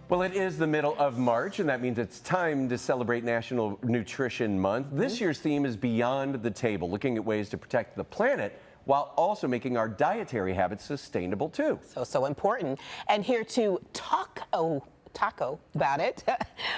Well, it is the middle of March, and that means it's time to celebrate National Nutrition Month. This year's theme is Beyond the Table, looking at ways to protect the planet while also making our dietary habits sustainable too. So important. And here to talk about it,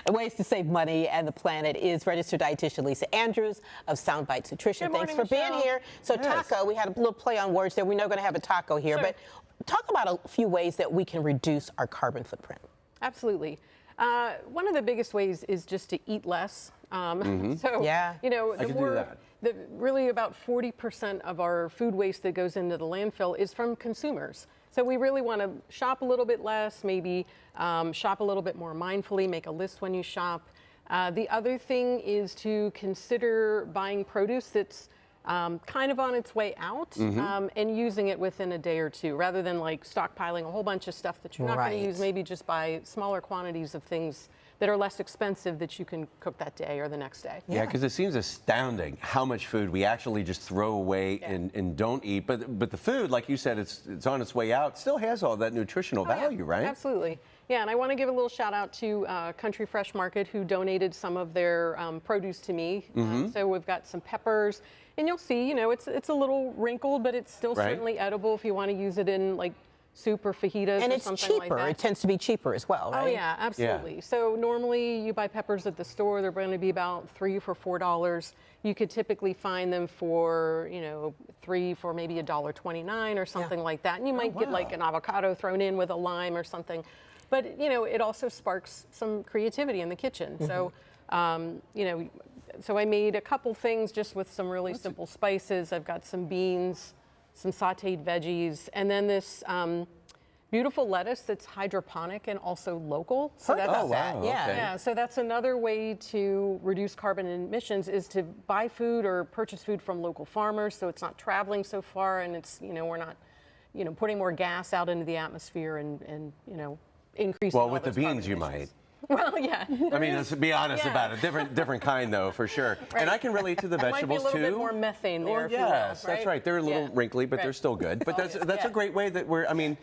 ways to save money and the planet, is registered dietitian Lisa Andrews of Sound Bites Nutrition. Good Thanks morning, for being Michelle. here. So Yes. taco, we had a little play on words there. We know we're going to have a taco here, Sure. but talk about a few ways that we can reduce our carbon footprint. Absolutely. One of the biggest ways is just to eat less. So, Yeah. you know, I the can do more, that. really about 40% of our food waste that goes into the landfill is from consumers. So we really want to shop a little bit less, maybe shop a little bit more mindfully, make a list when you shop. The other thing is to consider buying produce that's kind of on its way out and using it within a day or two, rather than like stockpiling a whole bunch of stuff that you're not going to use. Maybe just buy smaller quantities of things that are less expensive that you can cook that day or the next day. Yeah, because it seems astounding how much food we actually just throw away and don't eat. But the food, like you said, it's on its way out, still has all that nutritional value, right? Absolutely. Yeah, and I want to give a little shout out to Country Fresh Market, who donated some of their produce to me. So we've got some peppers, and you'll see, you know, it's a little wrinkled, but it's still certainly edible if you want to use it in like soup or fajitas And or it's something like cheaper. that. It tends to be cheaper as well, right? Oh yeah, absolutely. So normally you buy peppers at the store, they're going to be about $3 for $4. You could typically find them for, you know, $3 for maybe $1.29 or something like that. And you might get like an avocado thrown in with a lime or something. But, you know, it also sparks some creativity in the kitchen. So, you know, so I made a couple things just with some really simple spices. I've got some beans, some sauteed veggies, and then this beautiful lettuce that's hydroponic and also local. So that's Oh, wow. Okay. yeah, so that's another way to reduce carbon emissions, is to buy food or purchase food from local farmers, so it's not traveling so far, and it's, you know, we're not, you know, putting more gas out into the atmosphere and you know, increasing Well, all with the those carbon beans, you might. emissions. Well, yeah. I mean, let's be honest about it. Different kind, though, for sure. And I can relate to the vegetables, Might be a little too. bit more methane there, Well, if you will, yes, that's right. They're a little wrinkly, but they're still good. But that's a great way that we're, I mean,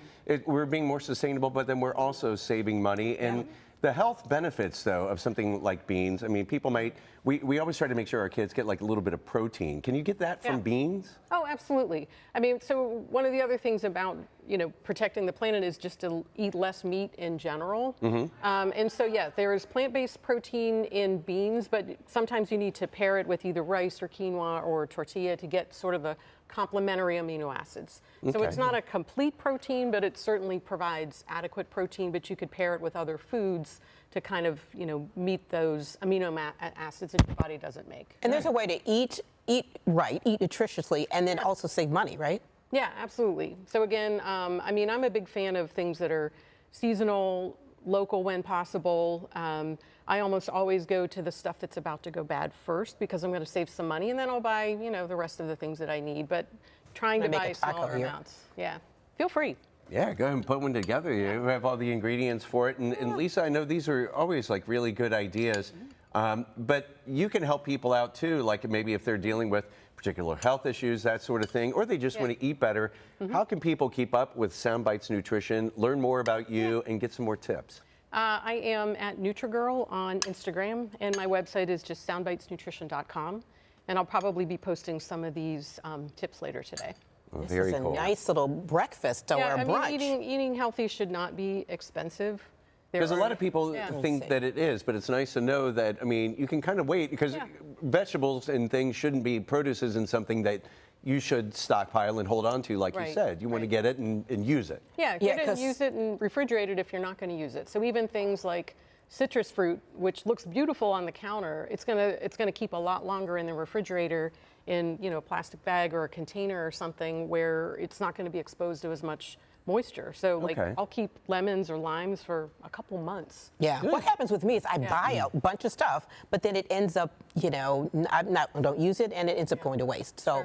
we're being more sustainable, but then we're also saving money. And the health benefits, though, of something like beans, I mean, people might, we always try to make sure our kids get like a little bit of protein. Can you get that from beans? Oh, absolutely. I mean, so one of the other things about, you know, protecting the planet is just to eat less meat in general. And so, yeah, there is plant-based protein in beans, but sometimes you need to pair it with either rice or quinoa or tortilla to get sort of a complementary amino acids. So it's not a complete protein, but it certainly provides adequate protein, but you could pair it with other foods to kind of, you know, meet those amino acids that your body doesn't make. And there's a way to eat right, eat nutritiously, and then also save money, right? Yeah, absolutely. So again, I mean, I'm a big fan of things that are seasonal, local when possible. I almost always go to the stuff that's about to go bad first because I'm going to save some money, and then I'll buy, you know, the rest of the things that I need. But trying to buy smaller amounts. Yeah, feel free. Yeah, go ahead and put one together. You have all the ingredients for it. And Lisa, I know these are always like really good ideas, but you can help people out too, like maybe if they're dealing with particular health issues, that sort of thing, or they just want to eat better. How can people keep up with Sound Bites Nutrition, learn more about you, and get some more tips? I am at NutriGirl on Instagram, and my website is just soundbitesnutrition.com. And I'll probably be posting some of these tips later today. Oh, This very is a cool. nice little breakfast or a brunch. I mean, eating healthy should not be expensive. Because a lot of people think that it is, but it's nice to know that, I mean, you can kind of wait, because vegetables and things shouldn't be, produce isn't something that you should stockpile and hold on to, like you said. You want to get it and use it. Yeah, get it and use it and refrigerate it if you're not going to use it. So even things like citrus fruit, which looks beautiful on the counter, it's gonna keep a lot longer in the refrigerator in, you know, a plastic bag or a container or something where it's not going to be exposed to as much moisture. So like I'll keep lemons or limes for a couple months. Yeah. What happens with me is I buy a bunch of stuff, but then it ends up, you know, I don't use it, and it ends up going to waste. So,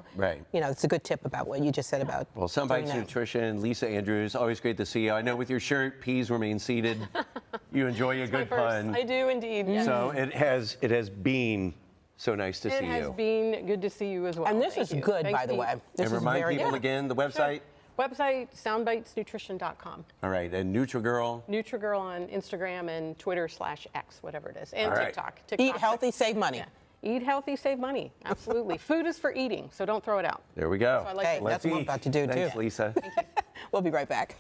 you know, it's a good tip about what you just said about. Well, Sound Bites Nutrition, Lisa Andrews, always great to see you. I know with your shirt, peas remain seated. You enjoy a good pun. I do indeed. Yes. So it has been so nice to see you. It has been good to see you as well. And this is good, by the way. This And is remind very people good. again, the website. Website, soundbitesnutrition.com. All right, and NutriGirl. NutriGirl on Instagram and Twitter/X, whatever it is, and All right. TikTok. Eat healthy, save money. Yeah. Eat healthy, save money. Absolutely. Food is for eating, so don't throw it out. There we go. So I like Hey, to- that's what I'm about to do, Thanks, too. Lisa. We'll be right back.